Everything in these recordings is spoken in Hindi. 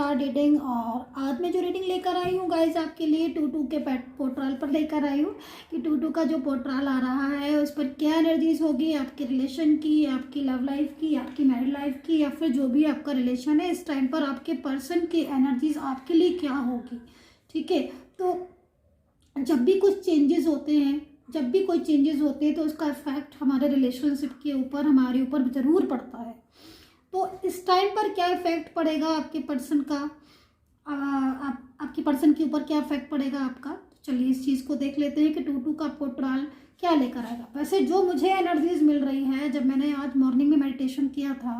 Card reading. और आज मैं जो रीडिंग लेकर आई हूँ गाइज आपके लिए 2-2 के पोर्टल पर लेकर आई हूँ कि 2-2 का जो पोर्टल आ रहा है उस पर क्या एनर्जीज होगी आपके रिलेशन की, आपकी लव लाइफ की, आपकी मैरिड लाइफ की, या फिर जो भी आपका रिलेशन है इस टाइम पर आपके पर्सन की एनर्जीज आपके लिए क्या होगी। ठीक है, तो जब भी कुछ चेंजेस होते हैं, जब भी कोई चेंजेस होते हैं तो उसका इफेक्ट हमारे रिलेशनशिप के ऊपर, हमारे ऊपर ज़रूर पड़ता है। तो इस टाइम पर क्या इफेक्ट पड़ेगा आपके पर्सन का, आपके पर्सन के ऊपर क्या इफेक्ट पड़ेगा आपका। तो चलिए इस चीज़ को देख लेते हैं कि 2-2 का पोर्टल क्या लेकर आएगा। वैसे जो मुझे एनर्जीज मिल रही है, जब मैंने आज मॉर्निंग में मेडिटेशन किया था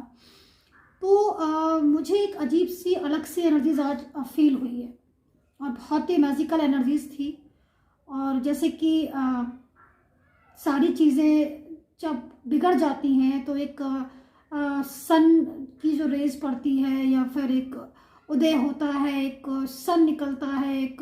तो मुझे एक अजीब सी अलग सी एनर्जीज आज फील हुई है और बहुत ही मैजिकल एनर्जीज थी। और जैसे कि सारी चीज़ें जब बिगड़ जाती हैं तो एक सन की जो रेज पड़ती है या फिर एक उदय होता है, एक सन निकलता है, एक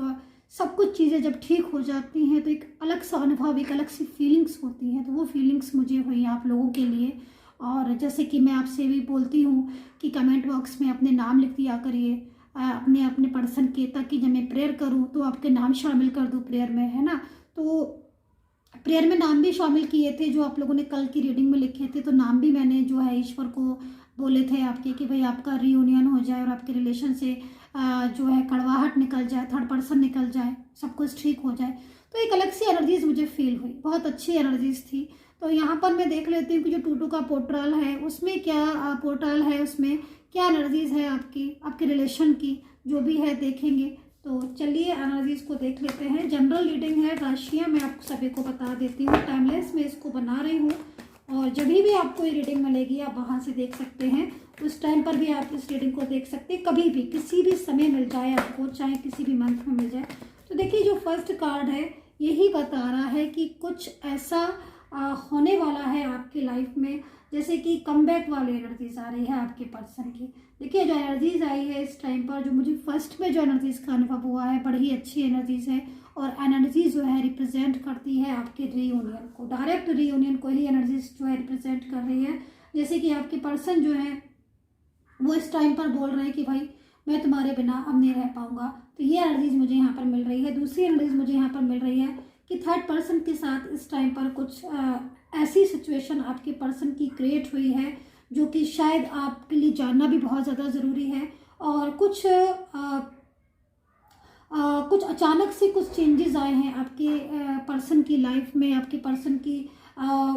सब कुछ चीज़ें जब ठीक हो जाती हैं तो एक अलग सा अनुभव, एक अलग सी फीलिंग्स होती हैं। तो वो फीलिंग्स मुझे हुई आप लोगों के लिए। और जैसे कि मैं आपसे भी बोलती हूँ कि कमेंट बॉक्स में अपने नाम लिख दिया करिए अपने अपने पर्सन के, ताकि जब मैं प्रेयर करूँ तो आपके नाम शामिल कर दूँ प्रेयर में, है ना। तो प्रेयर में नाम भी शामिल किए थे जो आप लोगों ने कल की रीडिंग में लिखे थे। तो नाम भी मैंने जो है ईश्वर को बोले थे आपके कि भाई आपका रियूनियन हो जाए और आपके रिलेशन से जो है कड़वाहट निकल जाए, थर्ड पर्सन निकल जाए, सब कुछ ठीक हो जाए। तो एक अलग सी एनर्जीज मुझे फील हुई, बहुत अच्छी एनर्जीज थी। तो यहाँ पर मैं देख लेती हूँ कि जो 2-2 का पोर्टल है उसमें क्या पोर्टल है, उसमें क्या एनर्जीज है आपकी, आपके रिलेशन की, जो भी है देखेंगे। तो चलिए एनर्जीज को देख लेते हैं। जनरल रीडिंग है, राशियाँ मैं आपको सभी को बता देती हूँ। टाइमलेस में इसको बना रही हूँ और जब भी आपको ये रीडिंग मिलेगी आप वहाँ से देख सकते हैं। उस टाइम पर भी आप इस रीडिंग को देख सकते हैं, कभी भी किसी भी समय मिल जाए आपको, चाहे किसी भी मंथ में मिल जाए। तो देखिए जो फर्स्ट कार्ड है यही बता रहा है कि कुछ ऐसा होने वाला है आपकी लाइफ में, जैसे कि कमबैक वाली एनर्जीज आ रही है आपके पर्सन की। देखिए जो एनर्जीज आई है इस टाइम पर, जो मुझे फर्स्ट में जो एनर्जीज का अनुभव हुआ है, बड़ी अच्छी एनर्जीज है। और एनर्जीज जो है रिप्रेजेंट करती है आपके रीयूनियन को, डायरेक्ट रीयूनियन को ही एनर्जीज जो है रिप्रेजेंट कर रही है। जैसे कि आपके पर्सन जो है वो इस टाइम पर बोल रहे हैं कि भाई मैं तुम्हारे बिना अब नहीं रह पाऊंगा। तो ये एनर्जीज मुझे यहाँ पर मिल रही है। दूसरी एनर्जीज मुझे यहाँ पर मिल रही है कि थर्ड पर्सन के साथ इस टाइम पर कुछ ऐसी सिचुएशन आपके पर्सन की क्रिएट हुई है जो कि शायद आपके लिए जानना भी बहुत ज़्यादा ज़रूरी है। और कुछ कुछ अचानक से कुछ चेंजेस आए हैं आपके पर्सन की लाइफ में, आपके पर्सन की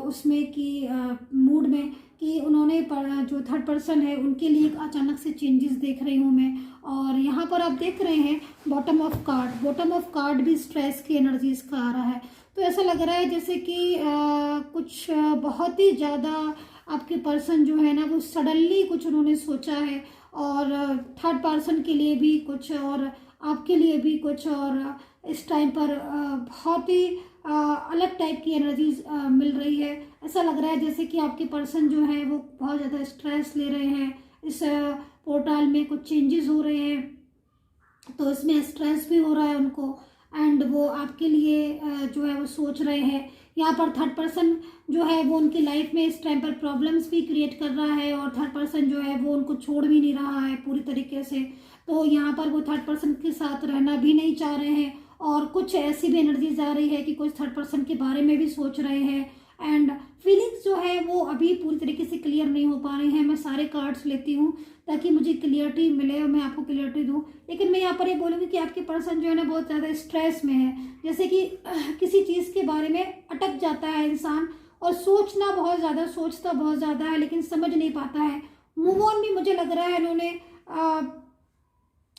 उसमें की मूड में, कि उन्होंने जो थर्ड पर्सन है उनके लिए एक अचानक से चेंजेस देख रही हूँ मैं। और यहाँ पर आप देख रहे हैं bottom of card, bottom of card भी स्ट्रेस की एनर्जीज का आ रहा है। तो ऐसा लग रहा है जैसे कि कुछ बहुत ही ज़्यादा आपके पर्सन जो है ना वो सडनली कुछ उन्होंने सोचा है, और थर्ड पर्सन के लिए भी कुछ और आपके लिए भी कुछ, और इस टाइम पर बहुत ही अलग टाइप की एनर्जीज मिल रही है। ऐसा लग रहा है जैसे कि आपके पर्सन जो है वो बहुत ज़्यादा स्ट्रेस ले रहे हैं। इस पोर्टल में कुछ चेंजेस हो रहे हैं तो इसमें स्ट्रेस भी हो रहा है उनको, एंड वो आपके लिए जो है वो सोच रहे हैं। यहाँ पर थर्ड पर्सन जो है वो उनकी लाइफ में इस टाइम पर प्रॉब्लम्स भी क्रिएट कर रहा है, और थर्ड पर्सन जो है वो उनको छोड़ भी नहीं रहा है पूरी तरीके से। तो यहाँ पर वो थर्ड पर्सन के साथ रहना भी नहीं चाह रहे हैं। और कुछ ऐसी भी एनर्जीज आ रही है कि कुछ थर्ड पर्सन के बारे में भी सोच रहे हैं, एंड फीलिंग्स जो है वो अभी पूरी तरीके से क्लियर नहीं हो पा रही हैं। मैं सारे कार्ड्स लेती हूँ ताकि मुझे क्लियरिटी मिले और मैं आपको क्लियरिटी दूँ। लेकिन मैं यहाँ पर ये बोलूँगी कि आपके पर्सन जो है ना बहुत ज़्यादा स्ट्रेस में है, जैसे कि किसी चीज़ के बारे में अटक जाता है इंसान, और सोचना बहुत ज़्यादा, सोचता बहुत ज़्यादा है लेकिन समझ नहीं पाता है। मूव ऑन भी मुझे लग रहा है इन्होंने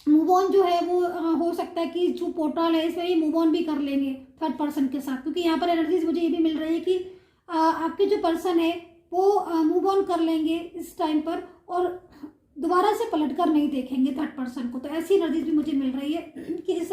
मूव ऑन जो है वो हो सकता है कि जो पोर्टल है इसमें ये मूव ऑन भी कर लेंगे थर्ड पर्सन के साथ, क्योंकि यहाँ पर एनर्जीज मुझे ये भी मिल रही है कि आपके जो पर्सन है वो मूव ऑन कर लेंगे इस टाइम पर, और दोबारा से पलट कर नहीं देखेंगे थर्ड पर्सन को। तो ऐसी एनर्जीज भी मुझे मिल रही है कि इस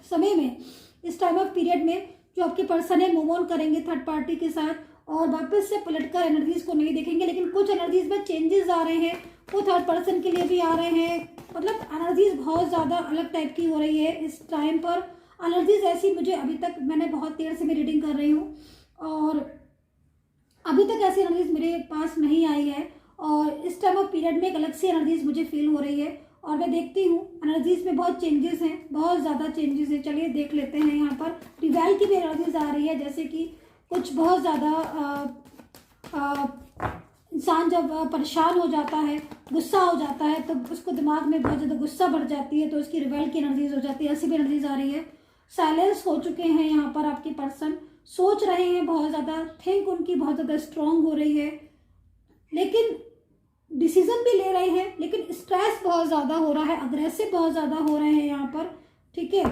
समय में, इस टाइम ऑफ पीरियड में जो आपके पर्सन है मूव ऑन करेंगे थर्ड पार्टी के साथ, और वापस से पलट कर एनर्जीज को नहीं देखेंगे। लेकिन कुछ एनर्जीज में चेंजेस आ रहे हैं, वो थर्ड पर्सन के लिए भी आ रहे हैं। मतलब एनर्जीज बहुत ज़्यादा अलग टाइप की हो रही है इस टाइम पर। एनर्जीज ऐसी मुझे अभी तक, मैंने बहुत देर से मैं रीडिंग कर रही हूँ और अभी तक ऐसी एनर्जीज मेरे पास नहीं आई है। और इस टाइम ऑफ पीरियड में एक अलग सी एनर्जीज मुझे फील हो रही है, और मैं देखती हूँ एनर्जीज में बहुत चेंजेस हैं, बहुत ज़्यादा चेंजेस हैं। चलिए देख लेते हैं। यहाँ पर रिवेल की भी एनर्जीज आ रही है, जैसे कि कुछ बहुत ज़्यादा इंसान जब परेशान हो जाता है, गुस्सा हो जाता है, तो उसको दिमाग में बहुत ज़्यादा गुस्सा भर जाती है, तो उसकी रिवेल की एनर्जीज हो जाती है। ऐसी भी एनर्जीज आ रही है। साइलेंस हो चुके हैं यहाँ पर आपके पर्सन, सोच रहे हैं बहुत ज़्यादा, थिंक उनकी बहुत ज़्यादा स्ट्रांग हो रही है, लेकिन डिसीजन भी ले रहे हैं, लेकिन स्ट्रेस बहुत ज़्यादा हो रहा है, अग्रेसिव बहुत ज़्यादा हो रहे हैं यहाँ पर। ठीक है,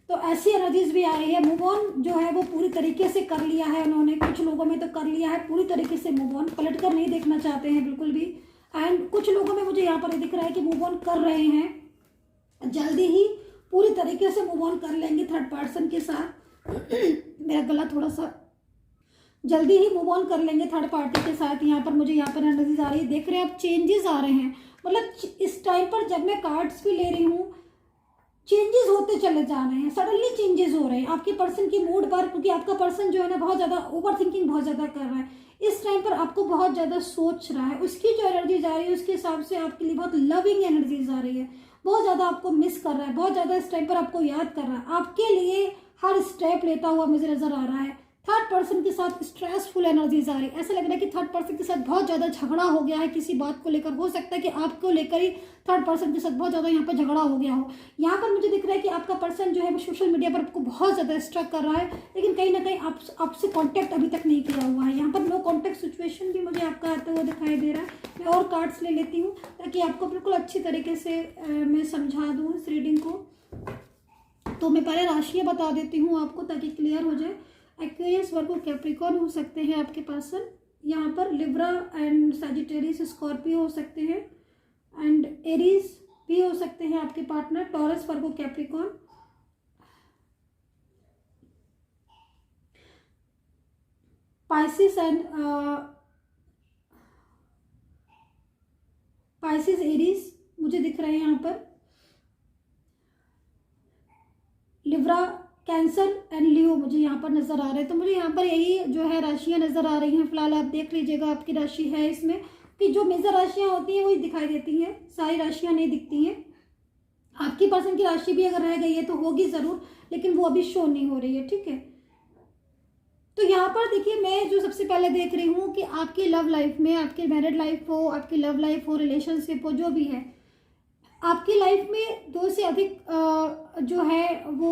तो ऐसी एनर्जीज भी आ रही है। मूव ऑन जो है वो पूरी तरीके से कर लिया है उन्होंने, कुछ लोगों में तो कर लिया है पूरी तरीके से मूव ऑन, पलट कर नहीं देखना चाहते हैं बिल्कुल भी। एंड कुछ लोगों में मुझे यहाँ पर दिख रहा है कि मूव ऑन कर रहे हैं, जल्दी ही पूरी तरीके से मूव ऑन कर लेंगे थर्ड पर्सन के साथ। मेरा गला थोड़ा सा, जल्दी ही मूव ऑन कर लेंगे थर्ड पार्टी के साथ। यहाँ पर मुझे यहाँ पर एनर्जीज आ रही है, देख रहे हैं आप चेंजेस आ रहे हैं। मतलब इस टाइम पर जब मैं कार्ड्स भी ले रही हूँ, चेंजेस होते चले जा रहे हैं, सडनली चेंजेस हो रहे हैं आपके पर्सन की मूड पर, क्योंकि आपका पर्सन जो है ना बहुत ज़्यादा ओवर थिंकिंग बहुत ज़्यादा कर रहा है इस टाइम पर, आपको बहुत ज़्यादा सोच रहा है। उसकी जो एनर्जीज आ रही है उसके हिसाब से आपके लिए बहुत लविंग एनर्जीज आ रही है, बहुत ज़्यादा आपको मिस कर रहा है, बहुत ज़्यादा इस टाइम पर आपको याद कर रहा है, आपके लिए हर स्टेप लेता हुआ मुझे नजर आ रहा है। थर्ड पर्सन के साथ स्ट्रेसफुल एनर्जीज आ रही है, ऐसा लग रहा है कि थर्ड पर्सन के साथ बहुत ज़्यादा झगड़ा हो गया है किसी बात को लेकर। हो सकता है कि आपको लेकर ही थर्ड पर्सन के साथ बहुत ज़्यादा यहाँ पर झगड़ा हो गया हो। यहाँ पर मुझे दिख रहा है कि आपका पर्सन जो है वो सोशल मीडिया पर आपको बहुत ज़्यादा स्ट्रक कर रहा है, लेकिन कहीं ना कहीं आपसे कॉन्टैक्ट अभी तक नहीं किया हुआ है। यहाँ पर नो कॉन्टैक्ट सिचुएशन भी मुझे आपका आता हुआ दिखाई दे रहा है। मैं और कार्ड्स ले लेती हूँ ताकि आपको बिल्कुल अच्छी तरीके से मैं समझा दूँ इस रीडिंग को। तो मैं पहले राशियाँ बता देती हूँ आपको ताकि क्लियर हो जाए। एक्वेरियस, वर्गो, कैप्रिकॉर्न हो सकते हैं आपके पर्सन। यहाँ पर लिब्रा एंड सैजिटेरियस, स्कॉर्पियो हो सकते हैं, एंड एरीज भी हो सकते हैं आपके partner. Taurus, Virgo, Capricorn. Pisces and Pisces, Aries मुझे दिख रहे हैं यहाँ पर। लिब्रा, कैंसर एंड लियो मुझे यहाँ पर नज़र आ रहे हैं। तो मुझे यहाँ पर यही जो है राशियाँ नज़र आ रही हैं फिलहाल। आप देख लीजिएगा आपकी राशि है इसमें, कि जो मेजर राशियाँ होती हैं वही दिखाई देती हैं, सारी राशियाँ नहीं दिखती हैं। आपकी पर्सन की राशि भी अगर रह गई है तो होगी ज़रूर, लेकिन वो अभी शो नहीं हो रही है। ठीक है, तो यहाँ पर देखिए मैं जो सबसे पहले देख रही हूँ कि आपकी लव लाइफ में, आपकी मैरिड लाइफ हो, आपकी लव लाइफ हो, रिलेशनशिप हो, जो भी है, आपकी लाइफ में दो से अधिक जो है वो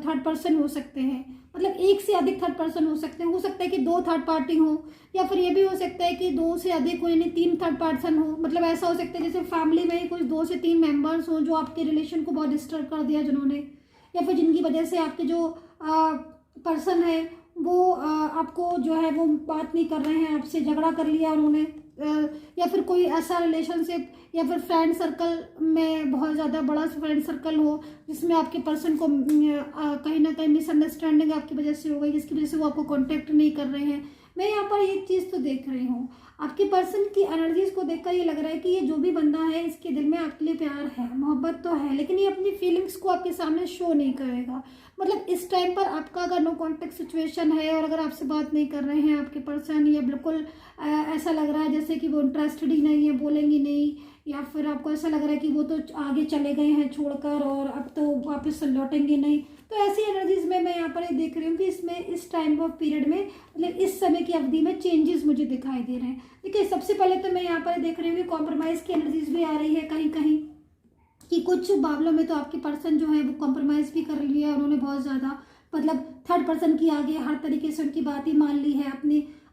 थर्ड पर्सन हो सकते हैं। मतलब एक से अधिक थर्ड पर्सन हो सकते हैं। हो सकता है कि दो थर्ड पार्टी हो, या फिर ये भी हो सकता है कि दो से अधिक हो, यानी तीन थर्ड पर्सन हो। मतलब ऐसा हो सकता है जैसे फैमिली में ही कुछ दो से तीन मेंबर्स हो जो आपके रिलेशन को बहुत डिस्टर्ब कर दिया जिन्होंने, या फिर जिनकी वजह से आपके जो पर्सन है वो आपको जो है वो बात नहीं कर रहे हैं, आपसे झगड़ा कर लिया उन्होंने, या फिर कोई ऐसा रिलेशनशिप या फिर फ्रेंड सर्कल में बहुत ज़्यादा बड़ा फ्रेंड सर्कल हो जिसमें आपके पर्सन को कहीं ना कहीं मिसअंडरस्टैंडिंग आपकी वजह से हो गई, जिसकी वजह से वो आपको कांटेक्ट नहीं कर रहे हैं। मैं यहाँ पर एक चीज़ तो देख रही हूँ, आपके पर्सन की एनर्जीज को देखकर ये लग रहा है कि ये जो भी बंदा है इसके दिल में आपके लिए प्यार है, मोहब्बत तो है, लेकिन ये अपनी फीलिंग्स को आपके सामने शो नहीं करेगा। मतलब इस टाइम पर आपका अगर नो कॉन्टेक्ट सिचुएशन है और अगर आपसे बात नहीं कर रहे हैं आपके पर्सन, या बिल्कुल ऐसा लग रहा है जैसे कि वो इंटरेस्टेड ही नहीं है, बोलेंगे नहीं, या फिर आपको ऐसा लग रहा है कि वो तो आगे चले गए हैं छोड़कर और अब तो वापस लौटेंगे नहीं, तो ऐसी एनर्जीज में मैं यहाँ पर ये देख रही हूँ कि इसमें इस टाइम ऑफ पीरियड में, मतलब इस समय की अवधि में चेंजेस मुझे दिखाई दे रहे हैं। देखिए सबसे पहले तो मैं यहाँ पर देख रही हूँ कि कॉम्प्रोमाइज़ की एनर्जीज भी आ रही है कहीं कहीं, कि कुछ मामलों में तो आपके पर्सन जो है वो कॉम्प्रोमाइज़ भी कर लिया है उन्होंने बहुत ज़्यादा। मतलब थर्ड पर्सन की आगे हर तरीके से उनकी बात ही मान ली है,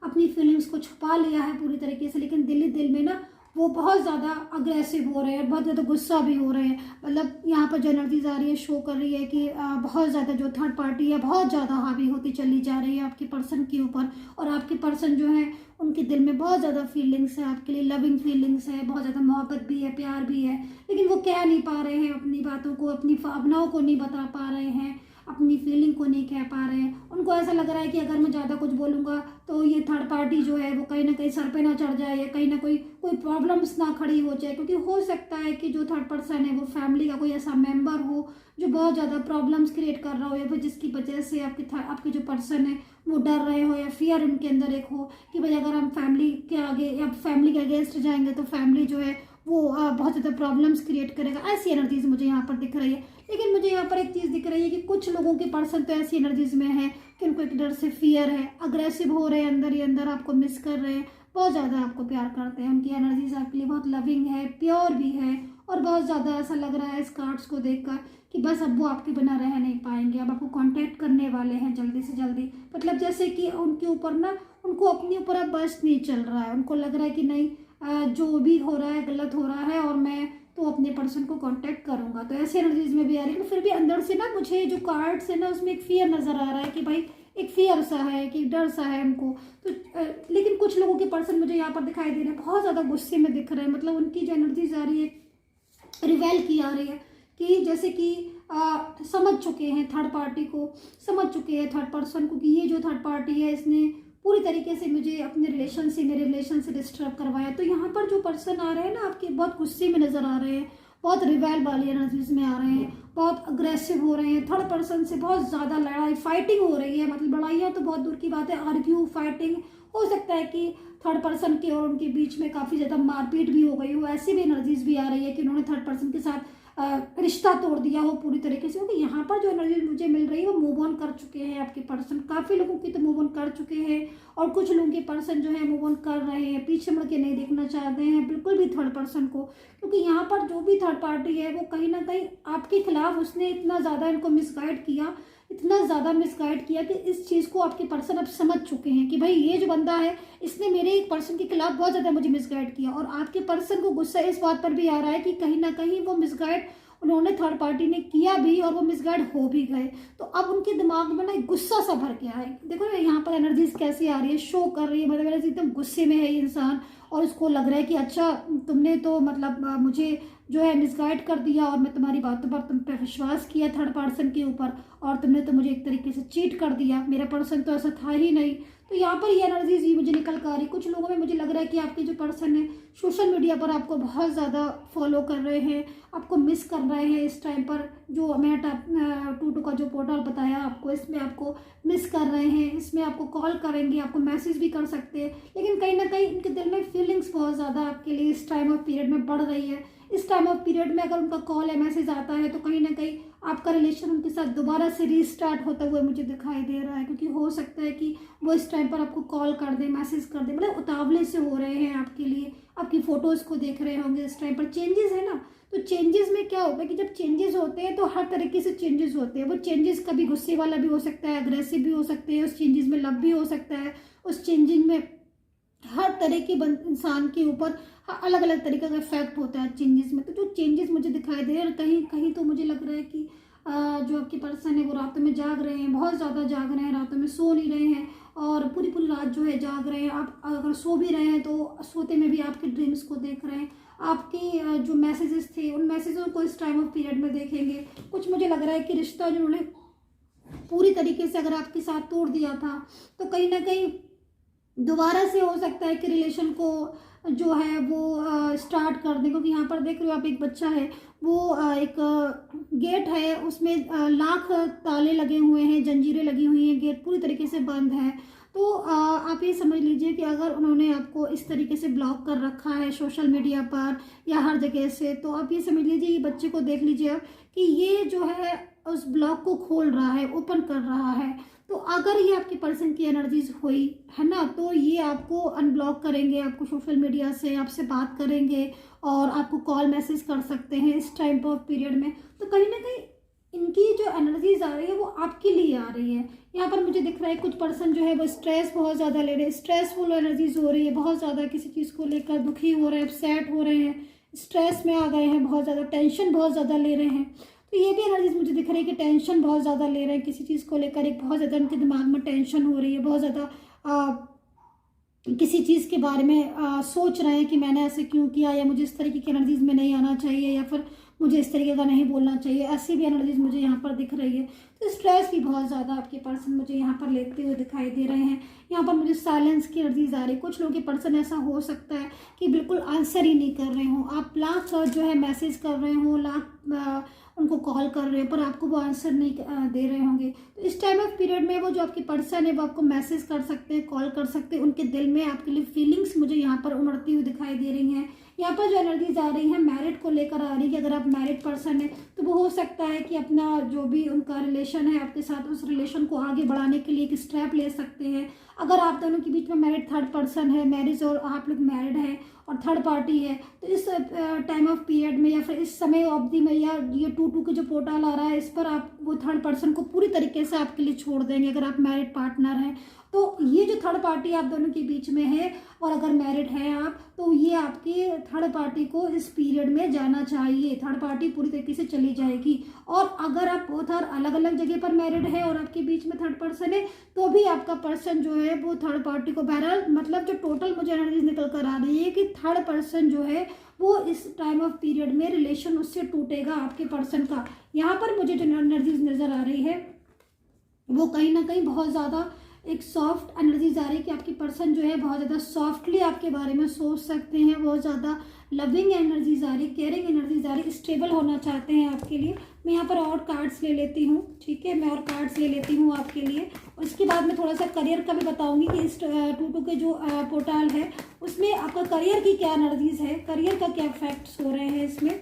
अपनी फीलिंग्स को छुपा लिया है पूरी तरीके से, लेकिन दिल ही दिल में ना वो बहुत ज़्यादा अग्रेसिव हो रहे हैं, बहुत ज़्यादा गुस्सा भी हो रहे हैं। मतलब यहाँ पर जो एनर्जीज आ रही है शो कर रही है कि बहुत ज़्यादा जो थर्ड पार्टी है बहुत ज़्यादा हावी होती चली जा रही है आपके पर्सन के ऊपर, और आपके पर्सन जो है उनके दिल में बहुत ज़्यादा फीलिंग्स है आपके लिए, लविंग फीलिंग्स है, बहुत ज़्यादा मोहब्बत भी है, प्यार भी है, लेकिन वो कह नहीं पा रहे हैं अपनी बातों को, अपनी भावनाओं को नहीं बता पा रहे हैं, अपनी फीलिंग को नहीं कह पा रहे हैं। उनको ऐसा लग रहा है कि अगर मैं ज़्यादा कुछ बोलूँगा तो ये थर्ड पार्टी जो है वो कहीं ना कहीं सर पे ना चढ़ जाए, या कहीं ना कोई प्रॉब्लम्स ना खड़ी हो जाए, क्योंकि हो सकता है कि जो थर्ड पर्सन है वो फैमिली का कोई ऐसा मेंबर हो जो बहुत ज़्यादा प्रॉब्लम्स क्रिएट कर रहा हो, या फिर जिसकी वजह से आपके जो पर्सन है वो डर रहे हो, या फियर उनके अंदर एक हो कि भाई अगर हम फैमिली के आगे या फैमिली के अगेंस्ट जाएंगे तो फैमिली जो है वो बहुत ज़्यादा प्रॉब्लम्स क्रिएट करेगा। ऐसी एनर्जीज मुझे यहाँ पर दिख रही है। लेकिन मुझे यहाँ पर एक चीज़ दिख रही है कि कुछ लोगों के पर्सन तो ऐसी एनर्जीज में है कि उनको एक डर से फियर है, अग्रेसिव हो रहे हैं, अंदर ही अंदर आपको मिस कर रहे हैं, बहुत ज़्यादा आपको प्यार करते हैं, उनकी एनर्जीज आपके लिए बहुत लविंग है, प्योर भी है, और बहुत ज़्यादा ऐसा लग रहा है इस कार्ड्स को देखकर कि बस अब वो आपके बिना रह नहीं पाएंगे, अब आपको कांटेक्ट करने वाले हैं जल्दी से जल्दी। मतलब जैसे कि उनके ऊपर ना, उनको अपने ऊपर अब बस नहीं चल रहा है, उनको लग रहा है कि नहीं जो भी हो रहा है गलत हो रहा है और मैं तो अपने पर्सन को कांटेक्ट करूंगा। तो ऐसे एनर्जीज में भी आ रही है। फिर भी अंदर से ना मुझे जो कार्ड्स है ना उसमें एक फियर नज़र आ रहा है कि भाई एक फियर सा है, कि डर सा है उनको। तो लेकिन कुछ लोगों के पर्सन मुझे यहाँ पर दिखाई दे रहे हैं बहुत ज़्यादा गुस्से में दिख रहे हैं। मतलब उनकी जो एनर्जीज आ रही है रिवेल की आ रही है कि जैसे कि समझ चुके हैं थर्ड पार्टी को, समझ चुके हैं थर्ड पर्सन को कि ये जो थर्ड पार्टी है इसने पूरी तरीके से मुझे अपने मेरे रिलेशन से डिस्टर्ब करवाया। तो यहाँ पर जो पर्सन आ रहे हैं ना आपके बहुत गुस्से में नज़र आ रहे हैं, बहुत रिवेल वाली एनर्जीज में आ रहे हैं, बहुत अग्रेसिव हो रहे हैं, थर्ड पर्सन से बहुत ज़्यादा लड़ाई फाइटिंग हो रही है। मतलब लड़ाइयाँ तो बहुत दूर की बात है, आर्ग्यू फाइटिंग हो सकता है कि थर्ड पर्सन के और उनके बीच में काफ़ी ज़्यादा मारपीट भी हो गई हो। ऐसी भी एनर्जीज भी आ रही है कि उन्होंने थर्ड पर्सन के साथ रिश्ता तोड़ दिया हो पूरी तरीके से। क्योंकि यहाँ पर जो एनर्जी मुझे मिल रही है वो मूव ऑन कर चुके हैं आपके पर्सन। काफ़ी लोगों की तो मूव ऑन कर चुके हैं और कुछ लोगों के पर्सन जो है मूव ऑन कर रहे हैं, पीछे मुड़ के नहीं देखना चाहते हैं बिल्कुल भी थर्ड पर्सन को। क्योंकि यहाँ पर जो भी थर्ड पार्टी है वो कहीं ना कहीं आपके खिलाफ उसने इतना ज़्यादा इनको मिसगाइड किया, इतना ज़्यादा मिसगाइड किया कि इस चीज़ को आपके पर्सन अब समझ चुके हैं कि भाई ये जो बंदा है इसने मेरे एक पर्सन के खिलाफ बहुत ज़्यादा मुझे मिसगाइड किया। और आपके पर्सन को गुस्सा इस बात पर भी आ रहा है कि कहीं ना कहीं वो मिसगाइड उन्होंने थर्ड पार्टी ने किया भी और वो मिसगाइड हो भी गए। तो अब उनके दिमाग में ना एक गुस्सा सा भर गया है। देखो ना यहाँ पर एनर्जीज कैसी आ रही है, शो कर रही है। मतलब एनर्जी एकदम गुस्से में है ये इंसान और उसको लग रहा है कि अच्छा तुमने तो मतलब मुझे जो है मिसगाइड कर दिया और मैं तुम्हारी बातों पर तुम पे विश्वास किया थर्ड पर्सन के ऊपर और तुमने तो मुझे एक तरीके से चीट कर दिया, मेरा पर्सन तो ऐसा था ही नहीं। तो यहाँ पर ये एनर्जीज ही मुझे निकल कर आ रही। कुछ लोगों में मुझे लग रहा है कि आपके जो पर्सन है सोशल मीडिया पर आपको बहुत ज़्यादा फॉलो कर रहे हैं, आपको मिस कर रहे हैं इस टाइम पर। जो मैं टू का जो पोर्टल बताया आपको, इसमें आपको मिस कर रहे हैं, इसमें आपको कॉल करेंगे, आपको मैसेज भी कर सकते हैं। लेकिन कहीं ना कहीं इनके दिल में फीलिंग्स बहुत ज़्यादा आपके लिए इस टाइम ऑफ पीरियड में बढ़ रही है। इस टाइम ऑफ पीरियड में अगर उनका कॉल या मैसेज आता है तो कहीं ना कहीं आपका रिलेशन उनके साथ दोबारा से रीस्टार्ट होता हुआ मुझे दिखाई दे रहा है। क्योंकि हो सकता है कि वो इस टाइम पर आपको कॉल कर दे, मैसेज कर दे, मतलब उतावले से हो रहे हैं आपके लिए, आपकी फ़ोटोज़ को देख रहे होंगे इस टाइम पर। चेंजेस है ना, तो चेंजेस में क्या होता है कि जब चेंजेस होते हैं तो हर तरीके से चेंजेस होते हैं। वो चेंजेस कभी गुस्से वाला भी हो सकता है, अग्रेसिव भी हो सकते हैं, उस चेंजेस में लव भी हो सकता है, उस चेंजिंग में हर तरह के इंसान के ऊपर अलग अलग तरीके का इफेक्ट होता है चेंजेस में। तो जो चेंजेस मुझे दिखाई दे रहे हैं कहीं कहीं तो मुझे लग रहा है कि जो आपके पर्सन है वो रातों में जाग रहे हैं, बहुत ज़्यादा जाग रहे हैं, रातों में सो नहीं रहे हैं और पूरी पूरी रात जो है जाग रहे हैं। आप अगर सो भी रहे हैं तो सोते में भी आपके ड्रीम्स को देख रहे हैं, आपके जो मैसेजेस थे उन मैसेजों को इस टाइम ऑफ पीरियड में देखेंगे। कुछ मुझे लग रहा है कि रिश्ता जो उन्होंने पूरी तरीके से अगर आपके साथ तोड़ दिया था तो कहीं ना कहीं दोबारा से हो सकता है कि रिलेशन को जो है वो स्टार्ट कर दें। क्योंकि यहाँ पर देख रहे हो आप एक बच्चा है, वो एक गेट है उसमें लाख ताले लगे हुए हैं, जंजीरें लगी हुई हैं, गेट पूरी तरीके से बंद है। तो आप ये समझ लीजिए कि अगर उन्होंने आपको इस तरीके से ब्लॉक कर रखा है सोशल मीडिया पर या हर जगह से, तो आप ये समझ लीजिए ये बच्चे को देख लीजिए आप कि ये जो है उस ब्लॉक को खोल रहा है, ओपन कर रहा है। तो अगर ये आपके पर्सन की एनर्जीज हुई है ना तो ये आपको अनब्लॉक करेंगे, आपको सोशल मीडिया से आपसे बात करेंगे और आपको कॉल मैसेज कर सकते हैं इस टाइम ऑफ पीरियड में। तो कहीं ना कहीं इनकी जो एनर्जीज आ रही है वो आपके लिए आ रही है। यहाँ पर मुझे दिख रहा है कुछ पर्सन जो है वो स्ट्रेस बहुत ज़्यादा ले रहे हैं, स्ट्रेसफुल एनर्जीज हो रही है, बहुत ज़्यादा किसी चीज़ को लेकर दुखी हो रहे हैं, अपसेट हो रहे हैं, स्ट्रेस में आ गए हैं, बहुत ज़्यादा टेंशन बहुत ज़्यादा ले रहे हैं। तो ये भी एनर्जीज मुझे दिख रही है कि टेंशन बहुत ज़्यादा ले रहे हैं किसी चीज़ को लेकर, एक बहुत ज़्यादा उनके दिमाग में टेंशन हो रही है, बहुत ज़्यादा किसी चीज़ के बारे में सोच रहे हैं कि मैंने ऐसे क्यों किया, या मुझे इस तरीके की एनर्जीज में नहीं आना चाहिए, या फिर मुझे इस तरीके का नहीं बोलना चाहिए। ऐसी भी एनर्जीज मुझे यहाँ पर दिख रही है। तो स्ट्रेस भी बहुत ज़्यादा आपके पर्सन मुझे यहाँ पर लेते हुए दिखाई दे रहे हैं। यहाँ पर मुझे साइलेंस की एनर्जीज आ रही है। कुछ लोगों के पर्सन ऐसा हो सकता है कि बिल्कुल आंसर ही नहीं कर रहे हो, आप लाख जो है मैसेज कर रहे हो, लाख उनको कॉल कर रहे हो, पर आपको वो आंसर नहीं दे रहे होंगे। तो इस टाइम ऑफ पीरियड में वो जो आपके पर्सन है वो आपको मैसेज कर सकते हैं, कॉल कर सकते हैं। उनके दिल में आपके लिए फीलिंग्स मुझे यहाँ पर उमड़ती हुई दिखाई दे रही हैं। यहाँ पर जो एनर्जीज आ रही है मैरिड को लेकर आ रही है कि अगर आप मैरिड पर्सन है तो वो हो सकता है कि अपना जो भी उनका रिलेशन है आपके साथ, उस रिलेशन को आगे बढ़ाने के लिए एक स्टेप ले सकते हैं। अगर आप दोनों के बीच में मैरिड थर्ड पर्सन है, मैरिज और आप लोग मैरिड है और थर्ड पार्टी है, तो इस टाइम ऑफ पीरियड में या फिर इस समय अवधि में या ये 2-2 के जो पोर्टल आ रहा है इस पर आप वो थर्ड पर्सन को पूरी तरीके से आपके लिए छोड़ देंगे। अगर आप मैरिड पार्टनर हैं तो ये जो थर्ड पार्टी आप दोनों के बीच में है और अगर मैरिड हैं आप तो ये आपकी थर्ड पार्टी को इस पीरियड में जाना चाहिए। थर्ड पार्टी पूरी तरीके से चली जाएगी। और अगर आप बोथ अलग अलग जगह पर मैरिड है और आपके बीच में थर्ड पर्सन है तो भी आपका पर्सन जो है वो थर्ड पार्टी को, बहरहाल मतलब जो टोटल मुझे एनर्जीज निकल कर आ रही है कि थर्ड पर्सन जो है वो इस टाइम ऑफ पीरियड में रिलेशन उससे टूटेगा आपके पर्सन का। यहाँ पर मुझे जो एनर्जीज नज़र आ रही है वो कहीं ना कहीं बहुत ज़्यादा एक सॉफ्ट एनर्जीज आ रही है कि आपकी पर्सन जो है बहुत ज़्यादा सॉफ्टली आपके बारे में सोच सकते हैं, बहुत ज़्यादा लविंग एनर्जीज आ रही, केयरिंग एनर्जीज आ रही, स्टेबल होना चाहते हैं आपके लिए। मैं यहाँ पर और कार्ड्स ले लेती हूँ, ठीक है, मैं और कार्ड्स ले लेती हूँ आपके लिए। और इसके बाद मैं थोड़ा सा करियर का भी बताऊँगी कि इस 2-2 के जो पोर्टल है उसमें आपका करियर की क्या एनर्जीज है, करियर का क्या इफेक्ट्स हो रहे हैं इसमें,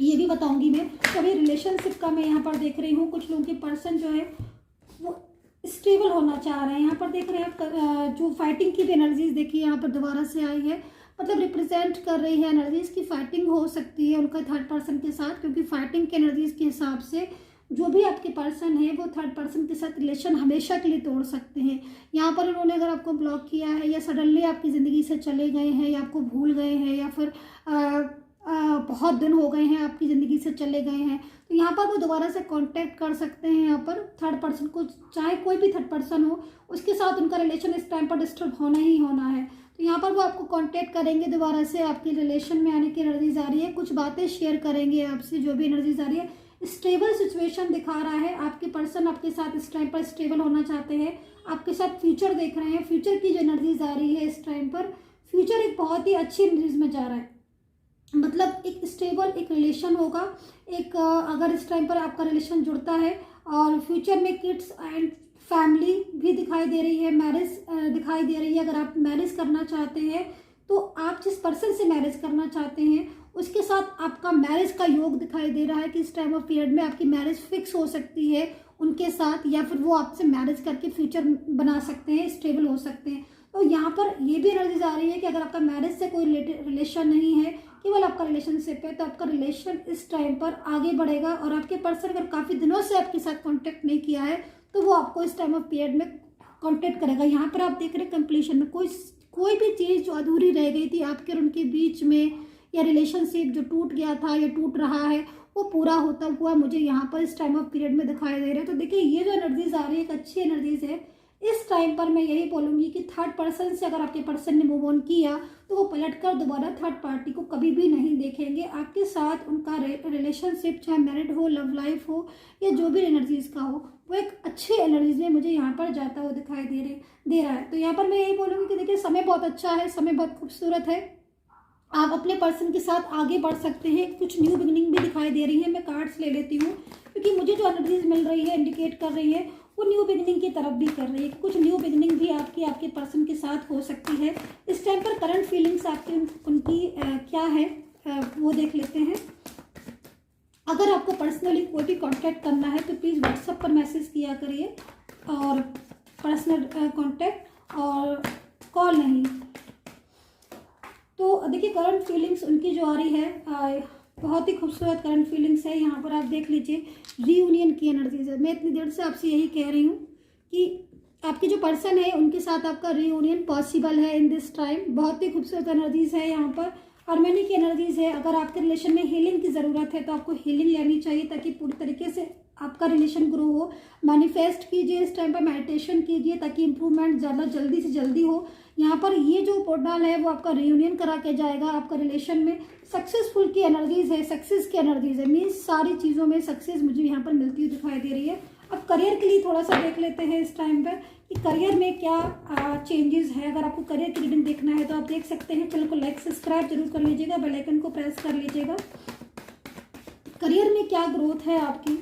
ये भी बताऊँगी मैं। कभी रिलेशनशिप का मैं यहाँ पर देख रही हूँ कुछ लोगों के पर्सन जो है वो स्टेबल होना चाह रहे हैं। यहाँ पर देख रहे हैं आप जो फाइटिंग की भी एनर्जीज देखिए यहाँ पर दोबारा से आई है, मतलब रिप्रेजेंट कर रही है एनर्जीज की फाइटिंग हो सकती है उनका थर्ड पर्सन के साथ, क्योंकि फाइटिंग के एनर्जीज के हिसाब से जो भी आपके पर्सन है वो थर्ड पर्सन के साथ रिलेशन हमेशा के लिए तोड़ सकते हैं। यहाँ पर उन्होंने अगर आपको ब्लॉक किया है या सडनली आपकी ज़िंदगी से चले गए हैं या आपको भूल गए हैं या फिर बहुत दिन हो गए हैं आपकी ज़िंदगी से चले गए हैं, तो यहाँ पर वो दोबारा से कांटेक्ट कर सकते हैं। यहाँ पर थर्ड पर्सन को, चाहे कोई भी थर्ड पर्सन हो, उसके साथ उनका रिलेशन इस टाइम पर डिस्टर्ब होना ही होना है। तो यहाँ पर वो आपको कांटेक्ट करेंगे दोबारा से, आपकी रिलेशन में आने की एनर्जीज आ रही है, कुछ बातें शेयर करेंगे आपसे, जो भी एनर्जीज आ रही है। स्टेबल सिचुएशन दिखा रहा है, आपके पर्सन आपके साथ इस टाइम पर स्टेबल होना चाहते हैं, आपके साथ फ्यूचर देख रहे हैं। फ्यूचर की जो एनर्जीज आ रही है इस टाइम पर, फ्यूचर एक बहुत ही अच्छी एनर्जीज में जा रहा है, मतलब एक स्टेबल एक रिलेशन होगा। एक अगर इस टाइम पर आपका रिलेशन जुड़ता है और फ्यूचर में किड्स एंड फैमिली भी दिखाई दे रही है, मैरिज दिखाई दे रही है। अगर आप मैरिज करना चाहते हैं तो आप जिस पर्सन से मैरिज करना चाहते हैं उसके साथ आपका मैरिज का योग दिखाई दे रहा है कि इस टाइम ऑफ पीरियड में आपकी मैरिज फिक्स हो सकती है उनके साथ, या फिर वो आपसे मैरिज करके फ्यूचर बना सकते हैं, स्टेबल हो सकते हैं। तो यहाँ पर ये भी एनर्जीज आ रही है कि अगर आपका मैरिज से कोई रिलेशन नहीं है, केवल आपका रिलेशनशिप है, तो आपका रिलेशन इस टाइम पर आगे बढ़ेगा। और आपके पर्सन अगर काफ़ी दिनों से आपके साथ कांटेक्ट नहीं किया है तो वो आपको इस टाइम ऑफ पीरियड में कांटेक्ट करेगा। यहाँ पर आप देख रहे हैं कंप्लीशन में कोई भी चीज़ जो अधूरी रह गई थी आपके और उनके बीच में, या रिलेशनशिप जो टूट गया था या टूट रहा है, वो पूरा होता हुआ मुझे यहाँ पर इस टाइम ऑफ पीरियड में दिखाई दे रहे हैं। तो देखिए ये जो एनर्जीज आ रही है एक अच्छी एनर्जीज है। इस टाइम पर मैं यही बोलूँगी कि थर्ड पर्सन से अगर आपके पर्सन ने मूव ऑन किया तो वो पलटकर दोबारा थर्ड पार्टी को कभी भी नहीं देखेंगे। आपके साथ उनका रिलेशनशिप चाहे मैरिड हो, लव लाइफ हो, या जो भी एनर्जीज का हो, वो एक अच्छे एनर्जीज में मुझे यहाँ पर जाता हुआ दिखाई दे रहा है। तो यहाँ पर मैं यही बोलूँगी कि देखिए समय बहुत अच्छा है, समय बहुत खूबसूरत है, आप अपने पर्सन के साथ आगे बढ़ सकते हैं। कुछ न्यू बिगनिंग भी दिखाई दे रही है। मैं कार्ड्स ले लेती हूँ क्योंकि मुझे जो एनर्जीज मिल रही है इंडिकेट कर रही है वो न्यू बिगनिंग की तरफ भी कर रही है। कुछ न्यू बिगनिंग भी आपके पर्सन के साथ हो सकती है। इस टाइम पर करंट फीलिंग्स आपकी उनकी क्या है वो देख लेते हैं। अगर आपको पर्सनली कोई भी कांटेक्ट करना है तो प्लीज़ व्हाट्सएप पर मैसेज किया करिए, और पर्सनल कांटेक्ट और कॉल नहीं। तो देखिए करंट फीलिंग्स उनकी जो आ रही है बहुत ही खूबसूरत करंट फीलिंग्स है। यहाँ पर आप देख लीजिए रीयूनियन की एनर्जीज है। मैं इतनी देर से आपसे यही कह रही हूँ कि आपके जो पर्सन है उनके साथ आपका रीयूनियन पॉसिबल है इन दिस टाइम। बहुत ही खूबसूरत एनर्जीज है। यहाँ पर हार्मनी की एनर्जीज है। अगर आपके रिलेशन में हीलिंग की ज़रूरत है तो आपको हीलिंग लेनी चाहिए ताकि पूरी तरीके से आपका रिलेशन ग्रो हो। मैनिफेस्ट कीजिए, इस टाइम पर मेडिटेशन कीजिए ताकि इंप्रूवमेंट ज़्यादा जल्दी से जल्दी हो। यहाँ पर ये जो पोर्टल है वो आपका रियूनियन करा के जाएगा। आपका रिलेशन में सक्सेसफुल की एनर्जीज है, सक्सेस की एनर्जीज है, मीन्स सारी चीज़ों में सक्सेस मुझे यहाँ पर मिलती हुई दिखाई दे रही है। अब करियर के लिए थोड़ा सा देख लेते हैं इस टाइम पर कि करियर में क्या चेंजेस है। अगर आपको करियर की रीडिंग देखना है तो आप देख सकते हैं। चैनल को लाइक सब्सक्राइब जरूर कर लीजिएगा, बेल आइकन को प्रेस कर लीजिएगा। करियर में क्या ग्रोथ है आपकी।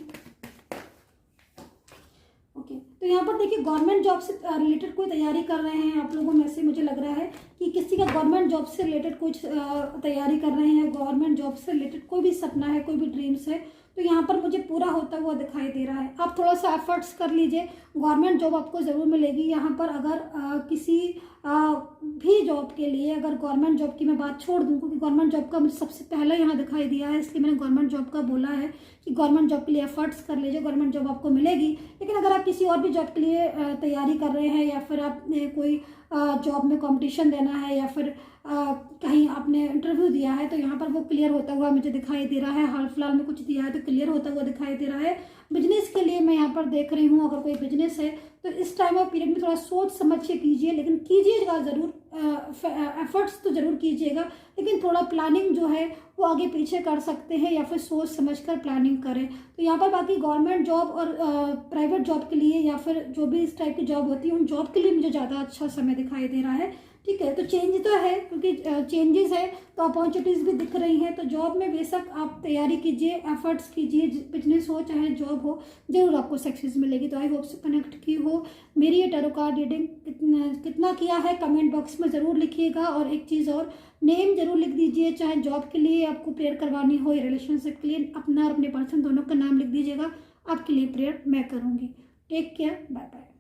ओके, तो यहाँ पर देखिए गवर्नमेंट जॉब से रिलेटेड कोई तैयारी कर रहे हैं आप लोगों में से, मुझे लग रहा है कि किसी का गवर्नमेंट जॉब से रिलेटेड कुछ तैयारी कर रहे हैं। गवर्नमेंट जॉब से रिलेटेड कोई भी सपना है, कोई भी ड्रीम्स है, तो यहाँ पर मुझे पूरा होता हुआ दिखाई दे रहा है। आप थोड़ा सा एफर्ट्स कर लीजिए, गवर्नमेंट जॉब आपको ज़रूर मिलेगी। यहाँ पर अगर किसी भी जॉब के लिए, अगर गवर्नमेंट जॉब की मैं बात छोड़ दूँ क्योंकि गवर्नमेंट जॉब का मुझे सबसे पहले यहाँ दिखाई दिया है, इसलिए मैंने गवर्नमेंट जॉब का बोला है कि गवर्नमेंट जॉब के लिए एफर्ट्स कर लीजिए, गवर्नमेंट जॉब आपको मिलेगी। लेकिन अगर आप किसी और भी जॉब के लिए तैयारी कर रहे हैं या फिर आपने कोई जॉब में कंपटीशन देना है या फिर कहीं आपने इंटरव्यू दिया है, तो यहाँ पर वो क्लियर होता हुआ मुझे दिखाई दे रहा है। हाल फिलहाल में कुछ दिया है तो क्लियर होता हुआ दिखाई दे रहा है। बिजनेस के लिए मैं यहाँ पर देख रही हूँ, अगर कोई बिजनेस है तो इस टाइम ऑफ पीरियड में थोड़ा सोच समझ के कीजिए, लेकिन कीजिएगा ज़रूर, एफर्ट्स तो ज़रूर कीजिएगा, लेकिन थोड़ा प्लानिंग जो है वो आगे पीछे कर सकते हैं या फिर सोच समझकर प्लानिंग करें। तो यहाँ पर बाकी गवर्नमेंट जॉब और प्राइवेट जॉब के लिए या फिर जो भी इस टाइप की जॉब होती है उन जॉब के लिए मुझे ज़्यादा अच्छा समय दिखाई दे रहा है। ठीक है, तो चेंज तो है क्योंकि चेंजेस है तो अपॉर्चुनिटीज़ भी दिख रही हैं। तो जॉब में बेशक आप तैयारी कीजिए, एफर्ट्स कीजिए, बिजनेस हो चाहे जॉब हो, जरूर आपको सक्सेस मिलेगी। तो आई होप से कनेक्ट की हो। मेरी ये टैरो कार्ड रीडिंग कितना किया है कमेंट बॉक्स में ज़रूर लिखिएगा। और एक चीज़ और, नेम जरूर लिख दीजिए, चाहे जॉब के लिए आपको प्रेयर करवानी हो या रिलेशनशिप के लिए, अपना और अपने पर्सन दोनों का नाम लिख दीजिएगा। आपके लिए प्रेयर मैं करूँगी। Take care, bye bye.